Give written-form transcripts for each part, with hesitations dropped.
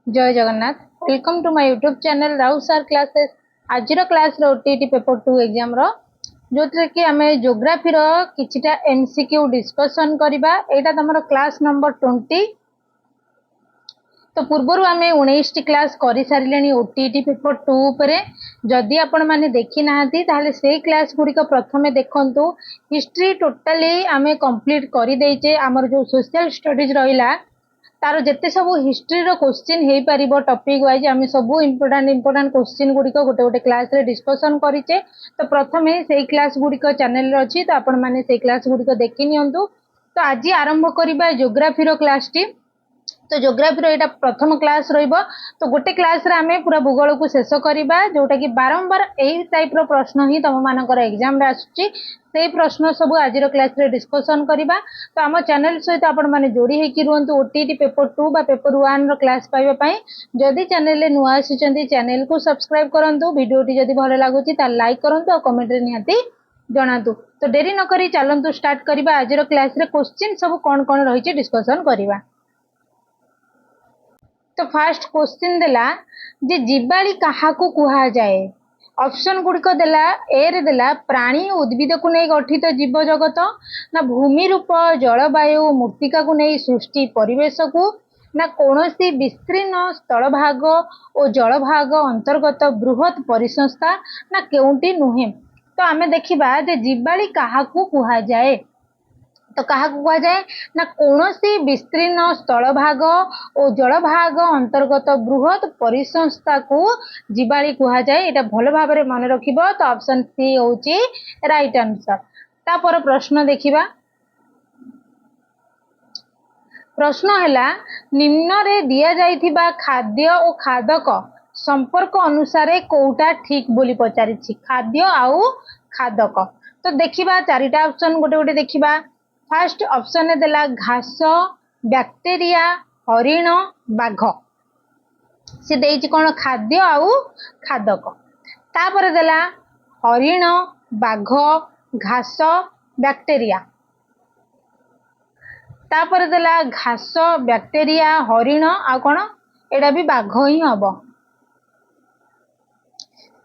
जय Jagannath. Welcome to my YouTube channel Rau sir classes. आज class OTT paper 2 exam रो जो कि आम जोग्राफी किछिटा एमसीक्यू डिस्कशन करबा। एटा तमरो क्लास नंबर 20। तो पूर्वर आम 19 टी क्लास कर सारे ओटीटी पेपर 2 उपरे। जदि आपण माने देखी नाहंती ताहले से क्लास गुड़िक प्रथमे देखंतु। हिस्ट्री टोटाली आम कंप्लीट कर देचे। आमर जो सोशल स्टडीज रहिला तार जिते सब हिस्ट्री रो क्वेश्चन हो पार टॉपिक वाइज आम सब इंपोर्टाट क्वेश्चन गुड़िक गोटे गोटे क्लास रे डिस्कशन करिचे। तो प्रथमे से क्लास गुड़िक चैनल अच्छी तो आपण मैंने से क्लास गुड़िक देखी नियंतु। तो आज आरंभ करबा ज्योग्राफी रो क्लास टी। तो ज्योग्राफी रो एटा प्रथम क्लास रहिबो। तो गोटे क्लास रे आमे पूरा भूगोल को शेष करबा जोटा कि बारंबार एही टाइप रो प्रश्न ही तम मानकर एग्जाम रे आसुची। से प्रश्न सब आज क्लास रे डिस्कशन करबा। तो आम चैनल सहित आपण माने जोड़ी हेकि रुहंतु ओटीटी पेपर 2 बा पेपर 1 रो क्लास पाइबा पई। जदि चैनल रे नुआ आसीचंती चैनल को सब्सक्राइब करंतु। वीडियोटी जदि भलो लागुची ता लाइक करंतु और कमेंट रे निहाती जणातु। तो देरी न करी चलंतु स्टार्ट करबा। आज क्लास रे क्वेश्चन सब कोन कोन रहिची डिस्कशन करबा। तो फास्ट क्वेश्चन देला जे जीवाली काहाकू कुहा जाए। ऑप्शन गुड़िक देला ए रे देला प्राणी उद्भिद को नहीं गठित जीव जगत, ना भूमि रूप जलवायु मूर्तिका को नहीं सृष्टि परिवेश को, ना कौनसी विस्तीर्ण स्थल भाग और जल भाग अंतर्गत बृहत परिसंस्था, ना केउंटी नुहे। तो आमे देखिबा जे जीवाली काहाकू कुहा जाए। तो क्या कह जाए ना कौनसी विस्तीर्ण स्थल भाग और जल भाग अंतर्गत बृहत परिसंस्था को जीवाली कह जाए। यहाँ भल भाव में मन रख। तो ऑप्शन सी होची राइट आंसर। तापर प्रश्न देखिबा। प्रश्न है निम्न रे दिया जाइथिबा खाद्य और खादक संपर्क अनुसार कोटा ठीक बोली पचारि। खाद्य आउ खादक तो देखिबा चारिटा ऑप्शन गोटे गोटे देखिबा। फास्ट ऑप्शन देला घास, बैक्टेरिया, हरिण, बाघ। से देइछि कोन खाद्य आउ खादक। तापर देला हरिण, बाघ, घास, बैक्टेरिया। तापर देला घास, बैक्टेरिया, हरिण आ कोन एडा भी बाघ ही हबो।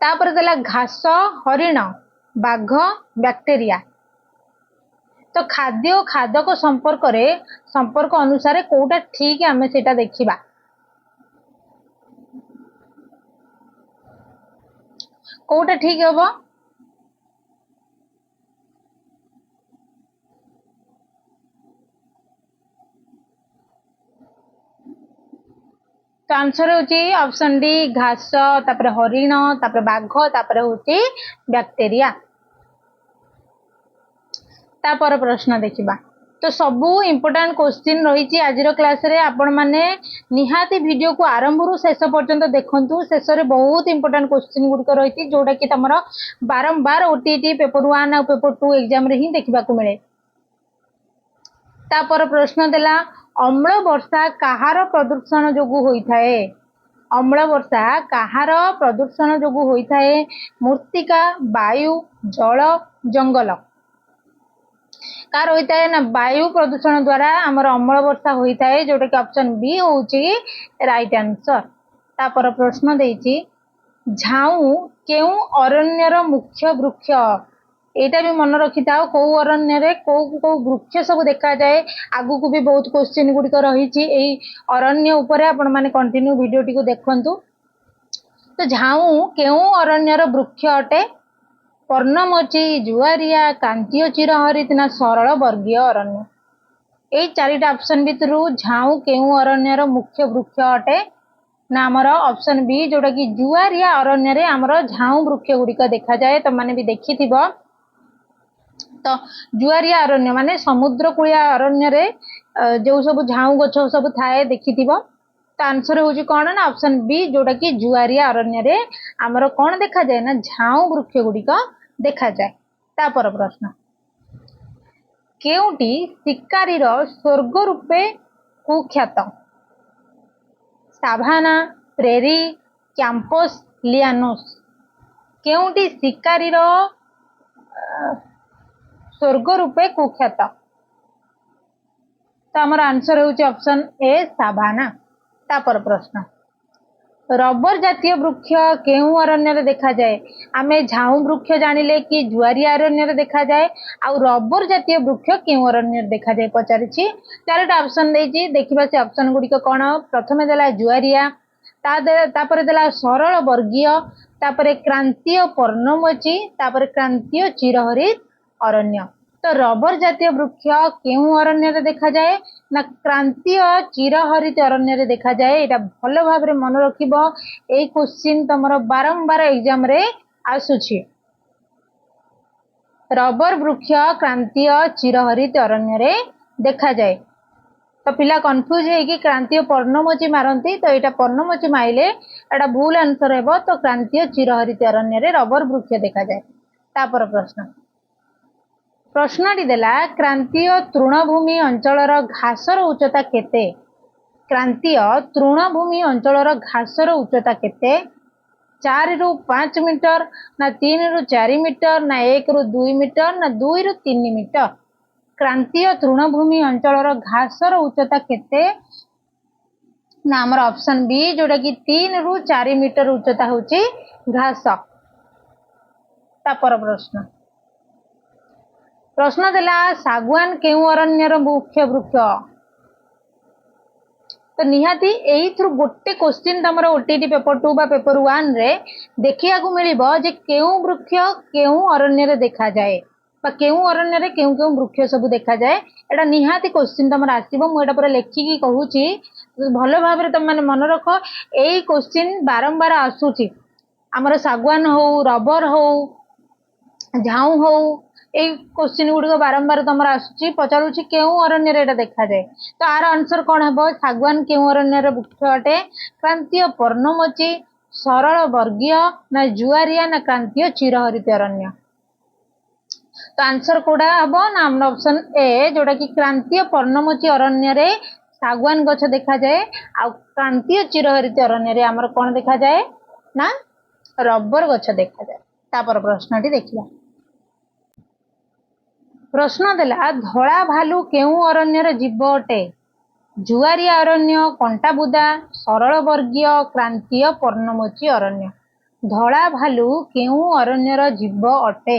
तापर देला घास, हरिण, बाघ, बैक्टेरिया। तो खाद्य और खादक संपर्क अनुसार कोटा ठीक है आमे सेटा देखिबा। कोटा ठीक हबो। तो आंसर होची ऑप्शन डी घास, तापर हरिण, तापर बाघ, तापर होची बैक्टेरिया। तापर प्रश्न देखिबा। तो सबू इंपोर्टेंट क्वेश्चन रही आज क्लास रे। आपण माने निहाती वीडियो को आरंभ रु शेष पर्यंत देखंतु। शेष रे बहुत इंपोर्टेंट क्वेश्चन गुड़िक रही जोटा कि तमरो बारंबार ओटीटी पेपर 1 और पेपर 2 एग्जाम रे ही देखबा को मिले। तापर प्रश्न देला अम्ल वर्षा कहार प्रदूषण जोगु होई थाए। अम्ल वर्षा कहार प्रदूषण जोगु होई थाए। मूर्तिका, वायु, जल, जंगल कार होता है ना वायु प्रदूषण द्वारा आमर अम्ल वर्षा होता है जोटा कि ऑप्शन बी होची राइट आंसर। तापर प्रश्न देइछि झाऊ केउ अरण्यर मुख्य वृक्ष। एटा भी मन रखि थाओ को अरण्य रे को वृक्ष सब देखा जाए। आगु को भी बहुत क्वेश्चन गुड़िक रही एई अरण्य उपरे आपण माने कंटिन्यू वीडियो टी को देखंतु। तो झाऊ केउ अरण्यर वृक्ष अटे। पर्णमोची, जुआरिया, कांतीय चिरहरित ना सरल वर्गीय अरण्य। ए चारिटा ऑप्शन भितरु झाऊ केउ अरण्यर मुख्य वृक्ष अटे ना आमर ऑप्शन बी जोटा कि जुआरिया अरण्य रे आमर झाऊ वृक्ष गुड़िक देखा जाए। तो माने भी देखिथिबो। तो जुआरिया अरण्य माने समुद्र कूलिया अरण्य रे जो सब झाऊ गछ सब थाए देखिथिबो। तो आंसर होची कोन ना ऑप्शन बी जोटा कि जुआरिया अरण्य रे आमर कोन देखा जाए ना झाऊ वृक्ष गुड़िक देखा जाए। तापर प्रश्न केउटी शिकारी स्वर्ग रूपे कुख्यात। साभाना, प्रेरी, कैंपस, लियानोस। केउटी शिकारी स्वर्ग रूपे कुख्यात। तो आमर आंसर होची ऑप्शन ए साभाना। तापर प्रश्न रबर जातीय वृक्ष केउ अरण्य देखा जाए आमे झाऊ वृक्ष जानिले कि जुआरी अरण्य देखा जाए आउ रबर जातीय वृक्ष केउ अरण्य देखा जाए पचारि चारोटा ऑप्शन देछि देखिबा से ऑप्शन गुडी कोन प्रथमे देला जुआरिया तापरे देला सरल वर्गीय तापरे क्रांतीय पर्णमोची तापरे क्रांतीय चिरहरित अरण्य तो रबर जातीय वृक्ष केउ अरण्य देखा जाए ना क्रांतीय चिरहरित अरण्य देखा जाए एटा भल भाव मन रखिबो एई क्वेश्चन तमरो बारंबार एग्जाम रे आसुछि रबर वृक्ष क्रांतीय चिरहरित अरण्य रे देखा जाए तो पिला कंफ्यूज है कि क्रांतीय पर्णमोची मारती तो यहाँ पर्णमोची माइले एटा भूल आंसर हेबो तो क्रांतीय चिरहरित अरण्य रे रबर वृक्ष देखा जाए तापर प्रश्नटी देला क्रांतीय तृणभूमि अंचलर घासर उच्चता केते क्रांतीय तृणभूमि अंचलर घासर उच्चता केते 4 रु 5 मीटर ना 3 रु 4 मीटर ना 1 रु 2 मीटर ना 2 रु 3 मीटर क्रांतीय तृणभूमि अंचलर घासर उच्चता केते ना हमर ऑप्शन बी जोटा कि 3 रु 4 मीटर उच्चता होची घास तापर प्रश्न देला सागवान केउ अरण्यर मुख्य वृक्ष तो निहाती एई थ्रु गोटे क्वेश्चन तमरो ओटीटी पेपर 2 बा पेपर 1 रे देखिया को मिलिबो जे केउ वृक्ष केउ अरण्य रे देखा जाए बा केउ अरण्य रे केउ केउ वृक्ष सब देखा जाए एटा निहाती क्वेश्चन तमरो आसीबो मु एटा पर लेखि की कहूची भलो भाव रे तम माने मन रखो एई क्वेश्चन बारंबार आसुची हमर सागवान हो रबर हो झाऊ हो ए क्वेश्चन गुडी को बारंबार तमरा आसुची पचारुची केउ अरण्य रे एटा देखा जाए तो आर आंसर कोन हेबो सागवान केउ अरण्य रे वृक्ष अटे क्रांतीय पर्णमोची सरल वर्गीय ना जुआरिया ना क्रांतीय चिरहरित अरण्य तो आंसर कोडा हेबो ना हमर ऑप्शन ए जोटा कि क्रांतीय पर्णमोची अरण्य रे सागवान गछ देखा जाए आ क्रांतीय चिरहरित अरण्य रे हमर कोन देखा जाए ना रबर गछ देखा जाए तापर प्रश्नटी देखिया प्रश्न देला धला भालू केउ अरण्यर जीव अटे जुआरिया अरण्य कंटाबुदा सरल वर्गीय क्रांतीय पर्णमोची अरण्य धला भालू केउ अरण्यर जीव अटे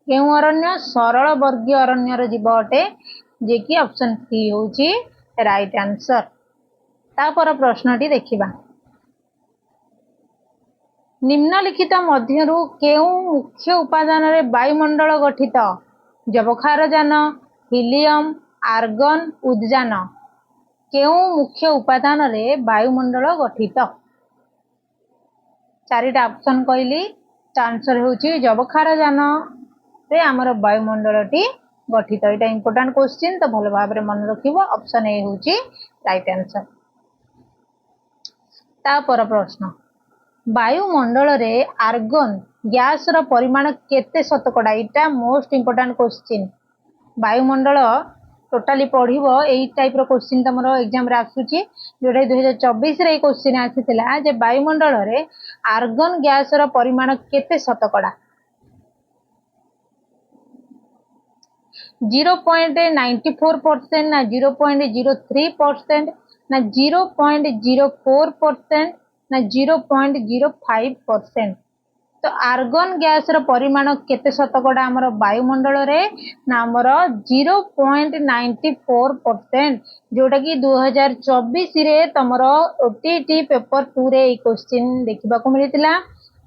केउ अरण्य सरल वर्गीय अरण्यर जीव अटे जे कि ऑप्शन सी होची राइट आंसर तापर प्रश्नटी देखिबा निम्नलिखित मध्यरु केउ मुख्य उपादान रे वायुमंडल गठित जबखारजान हिलियम आर्गन उद्जान केउ मुख्य उपादान रे वायुमंडल गठित चारिटा ऑप्शन कहली आंसर होची जबखारजान रे हमर वायुमंडलटी गठित एटा इंपोर्टेंट क्वेश्चन तो भलो भाव रे मन रखिबो ऑप्शन ए होची राइट आंसर तापर प्रश्न वायुमंडल रे आर्गन गैस रो परिमाण केते शतकड़ा इटा मोस्ट इंपोर्टेंट क्वेश्चन वायुमंडल टोटाली पढ़िबो एई टाइप रो क्वेश्चन तमरो एग्जाम रे आसुची जोडे 2024 रे क्वेश्चन आसीतिला जे वायुमंडल रे आर्गन गैस रो परिमाण केते शतकड़ा 0.94% ना 0.03% ना 0.04% ना 0.05% तो आर्गन गैस रो परिमाण केते शतकड़ा हमर वायुमंडल रे ना हमर 0.94% जोटा कि 2024 रे तमरो ओटीटी पेपर 2 रे ई क्वेश्चन देखिबा को मिलितिला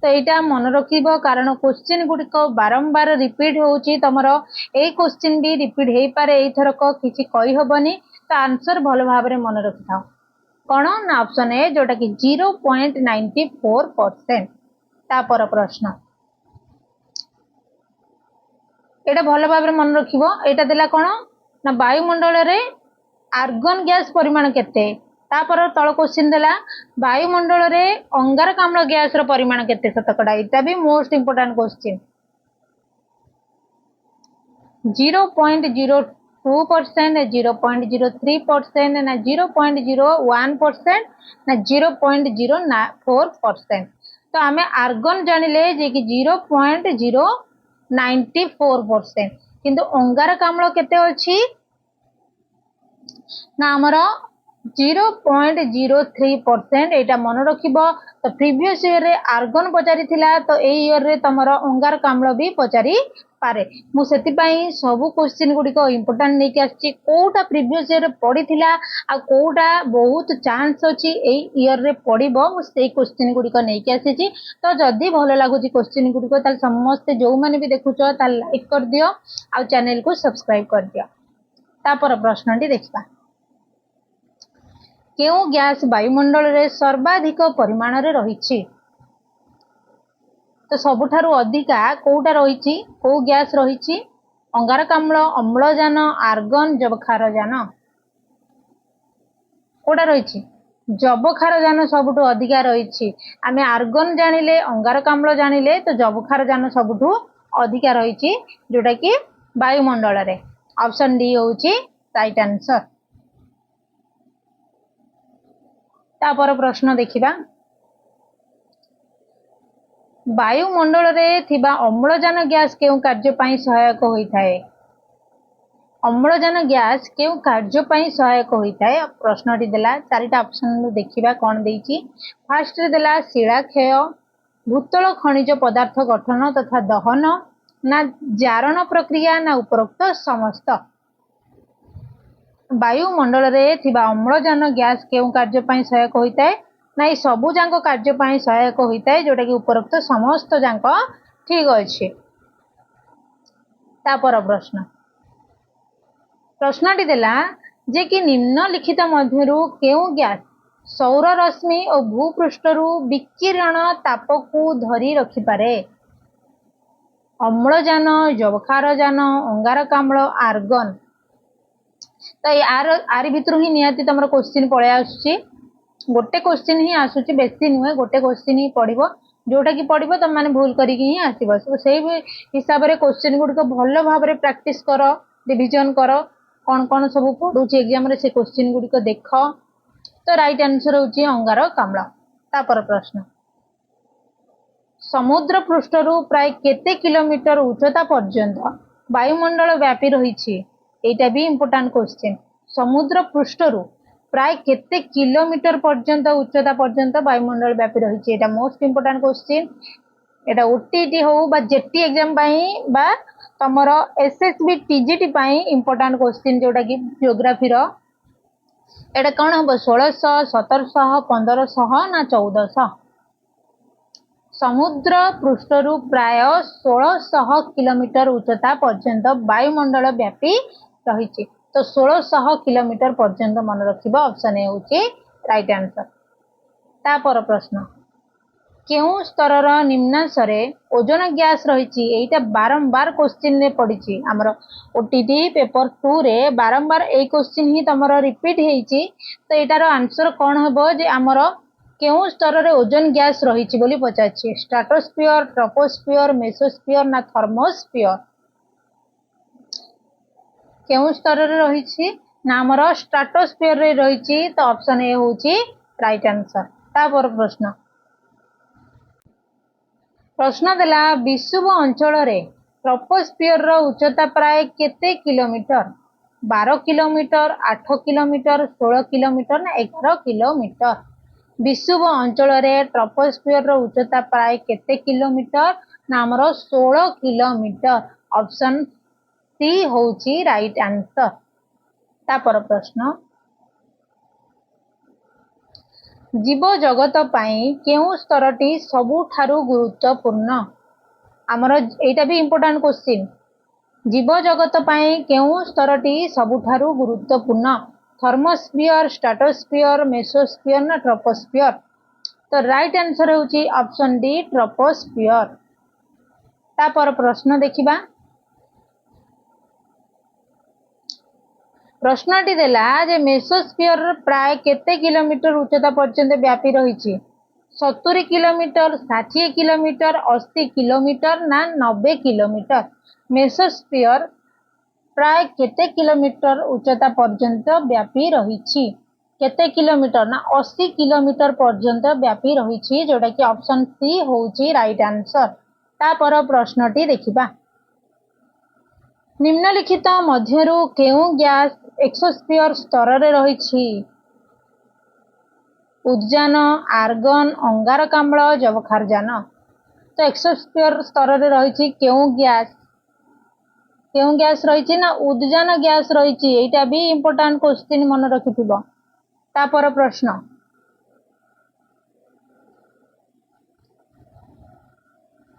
तो एटा मन रखिबो कारण क्वेश्चन गुडी को बारंबार रिपीट होउची तमरो ए क्वेश्चन भी रिपीट हेई पारे एई थरक किछि कहि हबनी तो आंसर भलो भाव रे मन रखिथाओ कोन ना ऑप्शन ए जोटा कि 0.94% तापर प्रश्न एटा भलो भाव रे मन रखिबो एटा देला कोन ना वायुमंडल रे आर्गन गैस परिमाण केते तापर तळ क्वेश्चन देला वायुमंडल रे अंगारकाम्ल गैस रो परिमाण केते शतकड़ा एटा भी मोस्ट इंपोर्टेंट क्वेश्चन 0.02% 0.03% ना 0.01% ना 0.04% तो आमे आर्गन जानिले जे कि 0.094% किंतु अंगारकाम्ल केते अछि ना हमरो 0.03% एटा मन रखिबो। तो प्रीवियस ईयर रे आर्गन पचारि थिला तो ए ईयर रे तमर अंगारकाम्ल भी पचारि पारे। मु सेति पई सब क्वेश्चन गुडी को इंपोर्टेंट नै के आछि कोटा प्रीवियस ईयर रे पड़ी थिला आ कोटा बहुत चांस अछि ए ईयर रे पड़िबो। मु सेई क्वेश्चन गुडी को नै के आछि छी। तो जदी भलो लागु छी क्वेश्चन गुडी को ताल समस्त जो माने भी देखुचो ता लाइक कर दियो आ चैनल को सब्सक्राइब कर दियो। तापर प्रश्नटी देखिबा केउ गैस वायुमंडल रे सर्वाधिक परिमाण रे रहिछि। तो सबुठारु अधिका कोउटा रहिछि को गैस रहिछि अंगारकाम्ल अम्लजान आर्गन जबखारजान कोउटा रहिछि जबखारजान सबुठु अधिका रहिछि। आमे आर्गन जानिले अंगारकाम्ल जानिले तो जबखारजान सबुठु अधिका रहिछि जोटा कि वायुमंडल रे। ऑप्शन डी होउछि राइट आंसर। तापर प्रश्न देखिबा वायुमंडल रे थिबा अम्लजान गैस केउ कार्य पई सहायक होइथाय। अम्लजान गैस केउ कार्य पई सहायक होइथाय। प्रश्नटी देला चारिटा ऑप्शन देखिबा कोन देइछि। फर्स्ट रे देला शिला क्षय भूतल खनिज पदार्थ गठन तथा दहन ना जारण प्रक्रिया ना उपरोक्त समस्त। वायुमंडल रे थिबा अम्लजान गैस केउ कार्य पई सहायक होइथाय ना ई सबु जांको कार्य पई सहायक होइथाय जोटा कि उपरोक्त समस्त जांको ठीक अछि। तापर प्रश्नटी देला जे कि निम्नलिखित मध्यरु केउ गैस सौर रश्मि और भूपृष्ठरु विकिरण ताप को धरी रखि पारे। अम्लजान जबखारजान अंगारकाम्ल आर्गन। तो आर भितर ही निहाती तुम क्वेश्चन पड़े आसुची गोटे क्वेश्चन ही आसुची बेसी नुहे गोटे क्वेश्चन ही पड़ो जोटा कि पड़ो तुम मैंने भूल करके ही आसब। से हिसाब से क्वेश्चन गुड़िक भल भाव में प्रैक्टिस कर रिविजन कर कौन कौन सब पढ़ुची एग्जाम रे से क्वेश्चन गुड़िक देख। तो राइट आंसर होची अंगारकाम्ल। तापर प्रश्न समुद्र पृष्ठरु प्राय केते किलोमीटर उच्चता पर्यंत वायुमंडल व्यापी रही। एटा भी इम्पोर्टेंट क्वेश्चन। समुद्र पृष्ठरु प्राय केते किलोमीटर पर्यंत उच्चता पर्यंत वायुमंडल व्यापी रही। एटा मोस्ट इम्पोर्टेंट क्वेश्चन। एटा ओटीटी हो बा जेटी एग्जाम पाई बा तमर एसएसबी टीजीटी पाई इम्पोर्टेंट क्वेश्चन जोटा कि ज्योग्राफी रो। एटा कोन हो 1600 1700 1500 ना 1400। समुद्र पृष्ठरु प्राय 1600 किलोमीटर उच्चता पर्यंत वायुमंडल व्यापी रही। तो 1600 किलोमीटर पर्यंत मन रखिबा। ऑप्शन ए होची राइट आंसर। तापर प्रश्न केउ स्तरर निम्नांशरे ओजोन गैस रही। एटा बारंबार क्वेश्चन रे पड़िछि हमर ओटीटी पेपर 2 रे बारंबार ए क्वेश्चन ही तमरो रिपीट हेछि। तो एटार आंसर कोन हेबो जे हमर केउ स्तर रे ओजोन गैस रही बोली पचाछि। स्ट्राटोस्फियर ट्रोपोस्फियर मेसोस्फियर ना थर्मोस्फियर। केउ स्तर रे रही ना हमर स्ट्राटोस्फियर रे रही। तो ऑप्शन ए होची राइट आंसर। तापर प्रश्न देला विषुव अंचल रे ट्रोपोस्फियर रो उच्चता प्राय केते किलोमीटर। 12 किलोमीटर 8 किलोमीटर 16 किलोमीटर ना 11 किलोमीटर। विषुव अंचल रे ट्रोपोस्फियर रो उच्चता प्राय केते किलोमीटर ना हमर 16 किलोमीटर। ऑप्शन सी होची राइट आंसर। तापर प्रश्न जीव जगत पाई केउ स्तरटी सबुठारु गुरुत्वपूर्ण। हमर एटा भी इम्पोर्टेंट क्वेश्चन। जीव जगत पाई केउ स्तरटी सबुठारु गुरुत्वपूर्ण। थर्मोस्फियर स्ट्राटोस्फियर मेसोस्फियर ना ट्रोपोस्फियर। तो राइट आंसर होची ऑप्शन डी ट्रोपोस्फियर। तापर प्रश्न देखिबा प्रश्नटी देला जे मेसोस्फियर प्राय केते किलोमीटर उच्चता पर्यंत व्यापी रही। 70 किलोमीटर 60 किलोमीटर 80 किलोमीटर ना 90 किलोमीटर। मेसोस्फियर प्राय केते किलोमीटर उच्चता पर्यंत व्यापी रही। केते किलोमीटर ना 80 किलोमीटर पर्यंत व्यापी रही जोटा कि ऑप्शन सी होची राइट आंसर। तापर प्रश्नटी देखिबा निम्नलिखित मध्यरु केउ गैस एक्सोस्फियर स्तर रे रही। उद्यान आर्गन अंगारकाम्ल जबखारजान। तो एक्सोस्फीयर स्तर रे रही केउं गैस रही ना उद्यान गैस रही एटा भी इंपोर्टेंट क्वेश्चन मन रखिथिबो। तापर प्रश्न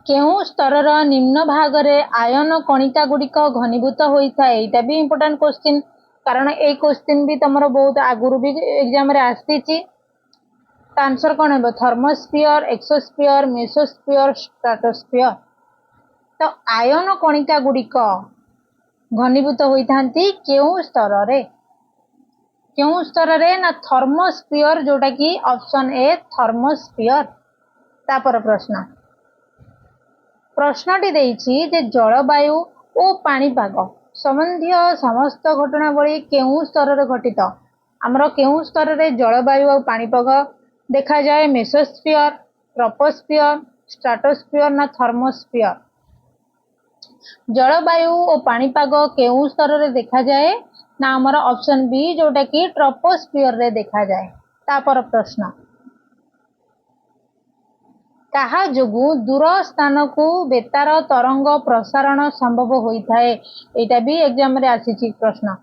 केउं स्तर निम्न भाग रे आयन कणिका गुड़िक घनीभूत होता है एटा भी इंपोर्टेंट क्वेश्चन कारण ए क्वेश्चन भी तुमरो बहुत आगुरु भी एग्जाम रे आसीची। आंसर कौन है थर्मोस्फीयर एक्सोस्फीयर मेसोस्फीयर स्ट्राटोस्फीयर। तो आयन कणिका गुड़िक घनीभूत होता केउं स्तर रे ना थर्मोस्फीयर जोटा कि ऑप्शन ए थर्मोस्फीयर। तापर प्रश्नटी देइछि जे जलवायु और पाणीपाग संबंधी समस्त घटनावली केउं स्तर रे घटित आमर केउं स्तर रे जलवायु और पाणीपाग देखा जाए मेसोस्फीयर ट्रोपोस्फीयर स्ट्राटोस्फीयर ना थर्मोस्फीयर। जलवायु और पाणीपाग केउं स्तर रे देखा जाए ना आमर ऑप्शन बी जोटा कि ट्रोपोस्फीयर रे देखा जाए। तापर प्रश्न कहा जोगु दूर स्थान को बेतार तरंग प्रसारण संभव होता है एटा भी एग्जाम रे आसीची प्रश्न।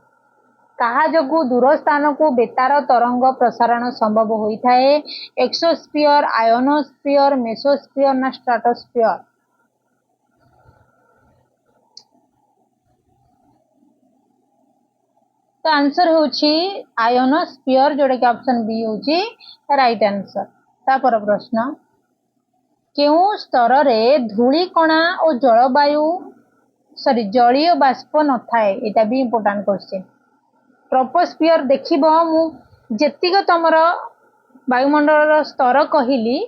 कहा जोगु दूर स्थान को बेतार तरंग प्रसारण संभव होता है एक्सोस्फीयर आयोनोस्फीयर मेसोस्फीयर ना स्ट्राटोस्फीयर। तो आंसर होची आयोनोस्फीयर जोटा कि ऑप्शन बी होची राइट आंसर। तापर प्रश्न केउं स्तर रे धूलिकणा और जलीय बाष्प न थाए एटा भी इंपोर्टेंट क्वेश्चन। ट्रोपोस्फीयर देखिबो मु जेतिक तमर वायुमंडल स्तर कहली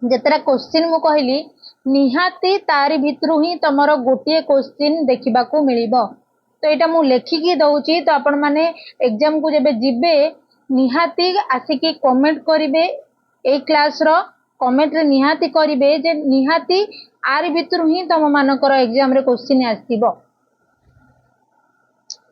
जेतरा क्वेश्चन मु कहली निहाती तारी भितरु ही तमर गोटे क्वेश्चन देखिबा को मिलिबो। तो यहाँ मुझे लेखिकी दौची तो आपण माने एग्जाम को जब जीवे निहाती आसिकी कमेंट करेंगे ए क्लास रो कमेंट रे निहाती करेंगे जे निहाती आर भितर ही तुम मानकर एग्जाम रे क्वेश्चन आसीबो।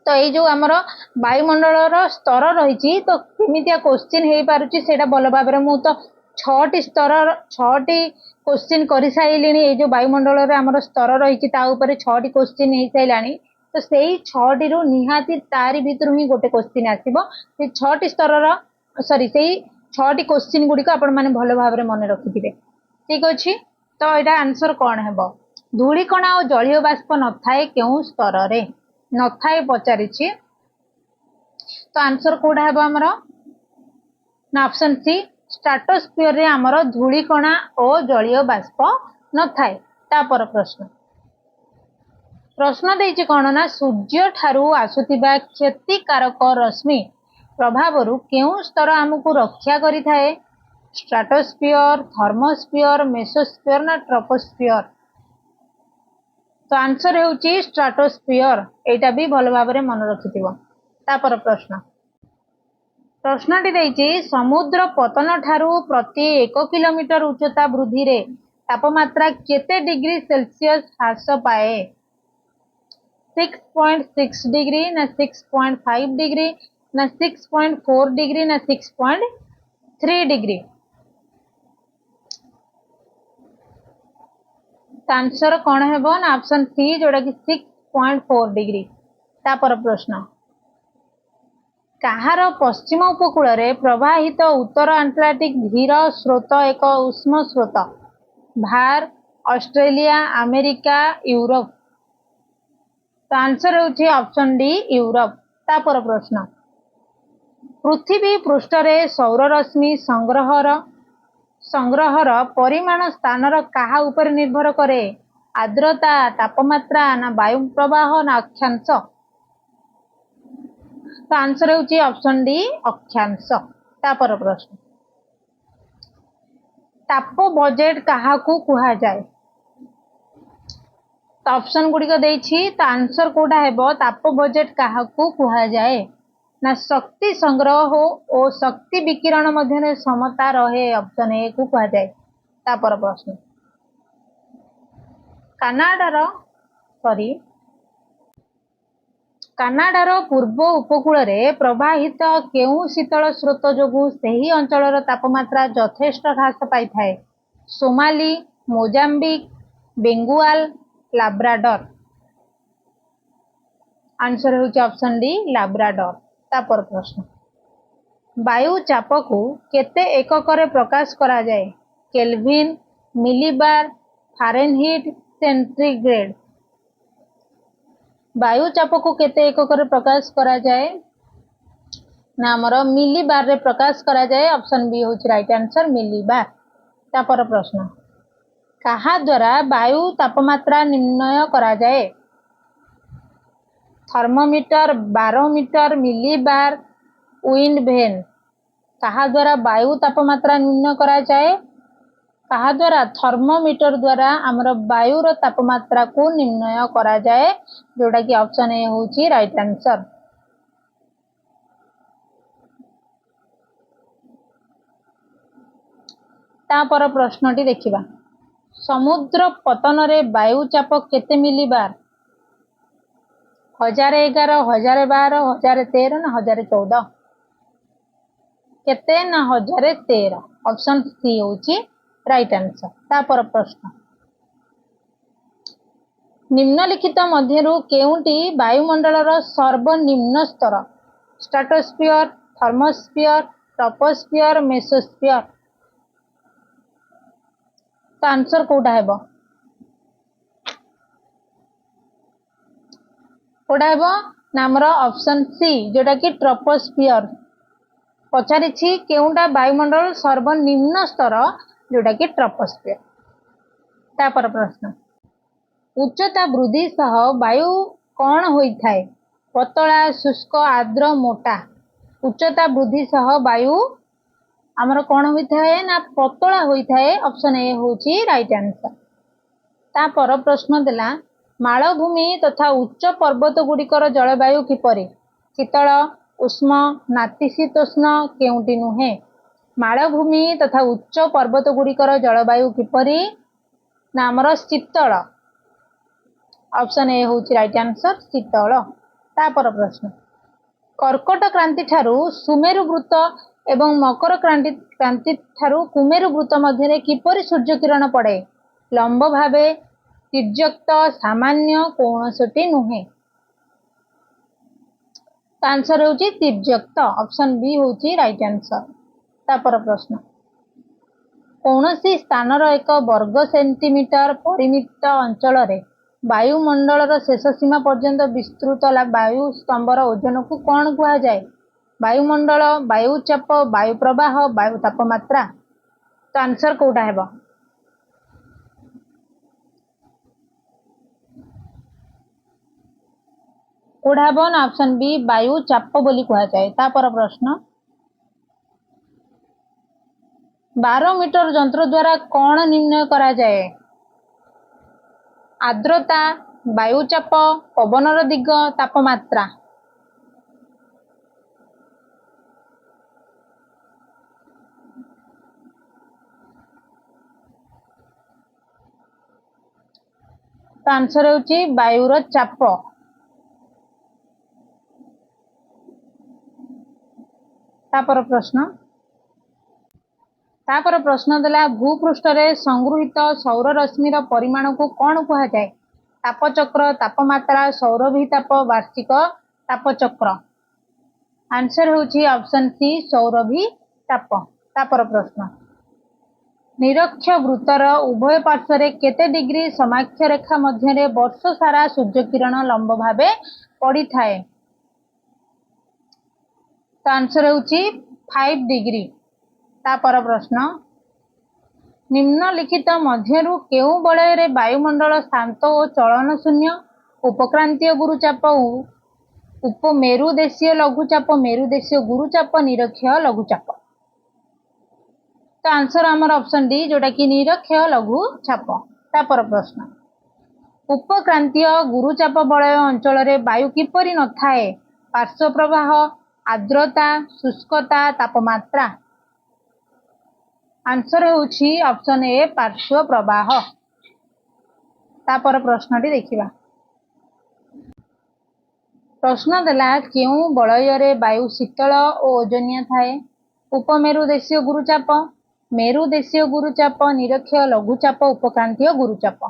तो ये जो आमर वायुमंडल स्तर रही तो केमितिया क्वेश्चन हो पारुची सेटा भल भाव मु तो 6टी स्तर 6टी क्वेश्चन कर सारे ये जो वायुमंडल आमर स्तर रही 6टी क्वेश्चन हो सारे तो से 6टी रु निहाती तारी भितर ही गोटे क्वेश्चन आसीबो। से 6टी स्तर सॉरी से 6टी क्वेश्चन गुड़िक आपण माने भल भाव मन रखिथिबे। ठीक अछि तो एटा आंसर कौन हेबो धूलिकणा और जलीय बाष्प न थाए केउं स्तर रे न थाए पचारिछि। तो आंसर कोडा हेबो हमरो ना ऑप्शन सी स्ट्राटोस्फीयर रे हमरो धूलिकणा और जलीय बाष्प न थाए। तापर प्रश्न देइछि कोन ना सूर्य ठारू आसुतिबा क्षतिकारक रश्मि प्रभावरु केउं स्तर हमकु रक्षा करि थाए स्ट्राटोस्फीयर थर्मोस्फीयर मेसोस्फीयर ना ट्रोपोस्फीयर। तो आंसर हेउची स्ट्राटोस्फीयर एटा भी भल भाव रे मन रखिथिबो। तापर प्रश्नटी देइछि समुद्र पतन ठारू प्रति 1 किलोमीटर उच्चता वृद्धि रे तापमात्रा केते डिग्री सेल्सियस ह्रास पाए 6.6 डिग्री ना 6.5 डिग्री ना 6.4 डिग्री ना 6.3 डिग्री। आंसर कौन हेबो ना ऑप्शन सी जोड़ा कि 6.4 डिग्री। तापर प्रश्न कहार पश्चिम उपकूल रे प्रवाहित उत्तर आंटलार्टिक धीर स्रोत एक उष्म स्रोत भार ऑस्ट्रेलिया अमेरिका यूरोप। तो आंसर होची ऑप्शन डी यूरोप। तापर प्रश्न पृथ्वी पृष्ठ रे सौर रश्मि संग्रहर परिमाण स्थानर काहा उपर निर्भर करे आर्द्रता तापमात्रा ना वायु प्रवाह ना अक्षांश। तो आंसर होची ऑप्शन डी अक्षांश। तापर प्रश्न ताप बजेट काहा को कुहा जाए तो ऑप्शन गुड़िक देइछि तो आंसर कोडा हेबो ताप बजेट काहा को कुहा जाए ना शक्ति संग्रह हो और शक्ति विकिरण मध्य समता रहे ऑप्शन ए को कुहा जाए। तापर प्रश्न कनाडार କାନାଡାର ପୂର୍ବ ଉପକୂଳରେ ପ୍ରବାହିତ କେଉଁ ଶୀତଳ ସ୍ରୋତ ଯୋଗୁଁ ସେହି ଅଞ୍ଚଳର ତାପମାତ୍ରା ଯଥେଷ୍ଟ ହ୍ରାସ ପାଇଥାଏ? Somali, Mozambique, Benguela, Labrador. Answer ହେଉଛି ऑप्शन डी ଲାବ୍ରାଡର। ତାପର ପ୍ରଶ୍ନ, ବାୟୁ ଚାପକୁ କେତେ ଏକକରେ ପ୍ରକାଶ କରାଯାଏ? Kelvin, millibar, Fahrenheit, centigrade. ବାୟୁ ଚାପକୁ କେତେ ଏକକରେ ପ୍ରକାଶ କରାଯାଏ? ନା ଆମର ମିଲିବାରରେ ପ୍ରକାଶ କରାଯାଏ। ऑप्शन बी ହେଉଛି ରାଇଟ आंसर ମିଲିବାର। ତାପର ପ୍ରଶ୍ନ, କାହା ଦ୍ୱାରା ବାୟୁ ତାପମାତ୍ରା ନିର୍ଣ୍ଣୟ କରାଯାଏ? थर्मोमीटर, बारोमीटर, मिलीबार, विंड भेन। कहा द्वारा वायु तापमात्रा निर्णय करा जाए? कहा द्वारा? थर्मोमीटर द्वारा आमर वायुर तापमात्रा को निर्णय करा जाए, जोटा कि ऑप्शन ए होची राइट आंसर। तापर प्रश्नटी देखिबा, समुद्र पतन रे वायु चाप केते मिलीबार? 1011, 1012, 1013 ना 1014? केते ना 1013। ऑप्शन सी होची राइट आंसर। तापर प्रश्न, निम्नलिखित मध्यरु केउंटी वायुमंडलर सर्वनिम्न स्तर? Stratosphere, thermosphere, troposphere, mesosphere. तो आंसर कोटा हेबो? कोटा हेबो ना हमर ऑप्शन सी, जोटा कि ट्रोपोस्फियर। पचारिछि केउंटा वायुमंडल सर्वनिम्न स्तर, जोटा कि ट्रोपोस्फियर। तापर प्रश्न, उच्चता वृद्धि सह वायु कौन होइथाय? पतला, शुष्क, आर्द्र, मोटा। उच्चता वृद्धि सह वायु आमर कौन होइथाय? ना पतला होइथाय। ऑप्शन ए होची राइट आंसर। तापर प्रश्न देला, मालभूमि तथा उच्च पर्वत गुड़िकर जलवायु किपरि? शीतल, उष्म, नातिशीतोष्ण, केउंटी नुहे? मालभूमि तथा उच्च पर्वत गुड़िकर जलवायु किपरि? ना आमर शीतल। ऑप्शन ए होची राइट आंसर शीतल। तापर प्रश्न, कर्कट क्रांति ठारू सुमेरु वृत्त एवं मकर क्रांति ठारू कुमेरु वृत्त मध्य किपरि सूर्य किरण पड़े? लंब भावे, तिर्यक्त, सामान्य, कौनसटी नुहे? आंसर होची तिर्यक्त। ऑप्शन बी होची राइट आंसर। तापर प्रश्न, कौनसी स्थानर एक वर्ग सेंटीमीटर परिमित अंचल रे वायुमंडलर शेष सीमा पर्यंत विस्तृत वायु स्तंभर ओजन को कौन कहा जाए? वायुमंडल, वायु चाप, वायु प्रवाह, वायु तापमात्रा। तो आंसर कोटा हेबो? कोड़ा हेबो ना ऑप्शन बी वायु चाप बोली कहा जाए। तापर प्रश्न, बारोमीटर यंत्र द्वारा कौन निर्णय करा जाए? आर्द्रता, वायुचाप, पवनर दिग, तापमात्रा। तो आंसर होची वायुर चाप। तापर प्रश्न देला, भूपृष्ठ रे संगृहित सौर रश्मिर परिमाण को कौन कहा जाए? तापचक्र, तापमात्रा, सौरभिताप, वार्षिक तापचक्र। आंसर होची ऑप्शन सी सौरभिताप। तापर प्रश्न, निरक्ष वृत्तर उभय पार्श्व केते डिग्री समाक्ष रेखा मध्य वर्ष सारा सूर्य किरण लंब भावे पड़ी थाए? तो आंसर होची 5 डिग्री। तापर प्रश्न, निम्नलिखित मध्यरु केउ बलय वायुमंडल शांत और चलन शून्य? उपक्रांतीय गुरुचाप, उपमेरुदेशीय लघुचाप, मेरुदेशीय गुरुचाप, निरक्षीय लघुचाप। तो आंसर आमर ऑप्शन डी, जोटा कि निरक्षीय लघुचाप। तापर प्रश्न, उपक्रांतीय गुरुचाप बलय अंचल रे वायु किपरि न थाए? पार्श्व प्रवाह, आर्द्रता, शुष्कता, तापमात्रा। आंसर होची ऑप्शन ए पार्श्व प्रवाह। तापर प्रश्नटी देखिबा, प्रश्न देला केउं बलय वायु शीतल और ओजनिया थाए। उपमेरु देशीय गुरुचाप, मेरु देशीय गुरुचाप, निरक्षीय लघुचाप, उपक्रांतीय गुरुचाप।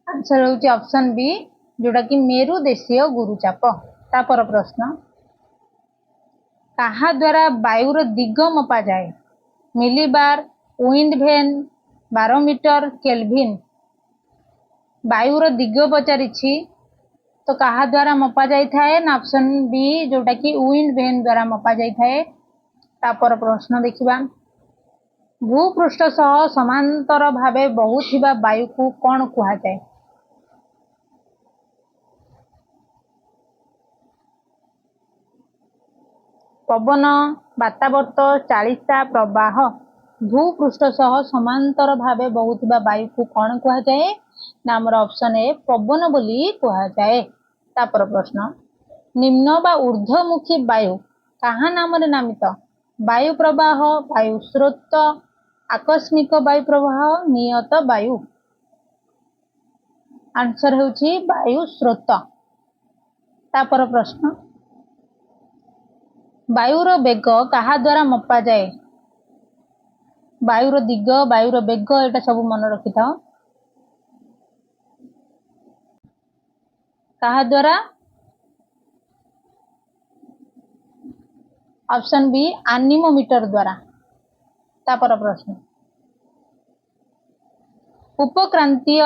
आंसर होची ऑप्शन बी जोटा कि मेरु देशीय गुरुचाप। तापर प्रश्न कहा द्वारा वायुर दिग मपा जाए। Millibar, wind vane, barometer, kelvin. वायुर दिग पचारि तो कहा द्वारा मपा जाए ना ऑप्शन बी जोटा कि विंड वेन द्वारा मपा जाए। तापर प्रश्न देखिबा भूपृष्ठ सह समांतर भावे बहुथिबा वायु को कौन कहा जाए। पवन, वातावर्त, चालिसा, प्रवाह। भूपृष्ठ सह समांतर भावे बहुथिबा वायु को कौन कहा जाए ना हमर ऑप्शन ए पवन बोली कहा जाए। तापर प्रश्न निम्न बा ऊर्ध्वमुखी वायु कहा नाम रे नामित। वायु प्रवाह, वायु स्रोत, आकस्मिक वायु प्रवाह, नियत वायु। आंसर होची वायु स्रोत। तापर प्रश्न वायुर बेग कहा द्वारा मपा जाए। वायुर दिग, वायुर बेग एटा सब मन रखि था। कहा द्वारा ऑप्शन बी एनीमोमीटर द्वारा। तापर प्रश्न उपक्रांतीय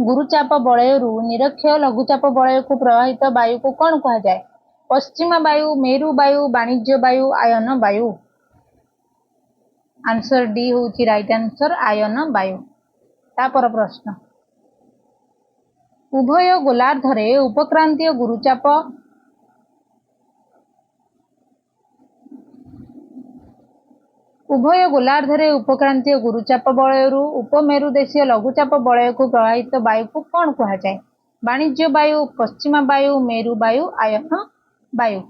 गुरुचाप बलयरू निरक्षीय लघुचाप बलय को प्रवाहित वायु को कौन कहा जाए। पश्चिम वायु, मेरु वायु, वाणिज्य वायु, आयन वायु। आंसर डी होची राइट आंसर आयन वायु। तापर प्रश्न उभय गोलार्धरे उपक्रांतीय गुरुचाप उभय गोलार्धरे उपक्रांतीय गुरुचाप बलयरू उपमेरु देशीय लघुचाप बलय को प्रवाहित वायु को कौन कहा जाए। वाणिज्य वायु, पश्चिम वायु, मेरु वायु, आयन वायु।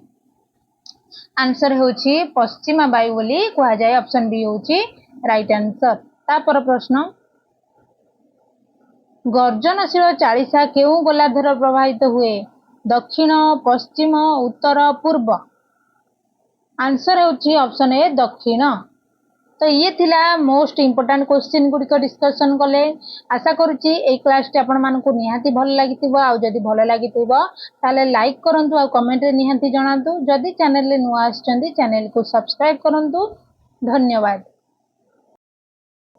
आंसर होची पश्चिम वायु बोली कहा जाए। ऑप्शन बी होची राइट आंसर। तापर प्रश्न गर्जनशील चालिसा केउं गोलार्धर प्रवाहित हुए। दक्षिण, पश्चिम, उत्तर, पूर्व। आंसर होची ऑप्शन ए दक्षिण। तो ये थिला मोस्ट इंपोर्टेंट क्वेश्चन गुड़िक डिस्कसन कले। आशा करुच्ची ए क्लास टी आपण मानकु निहाती भल लागिथिबो। आ जदि भल लागिथिबो ताले लाइक करंतु आ कमेंट रे निहाती जणांतु। जदि चैनल रे नुआ आछंती चैनल को सब्सक्राइब करंतु। धन्यवाद।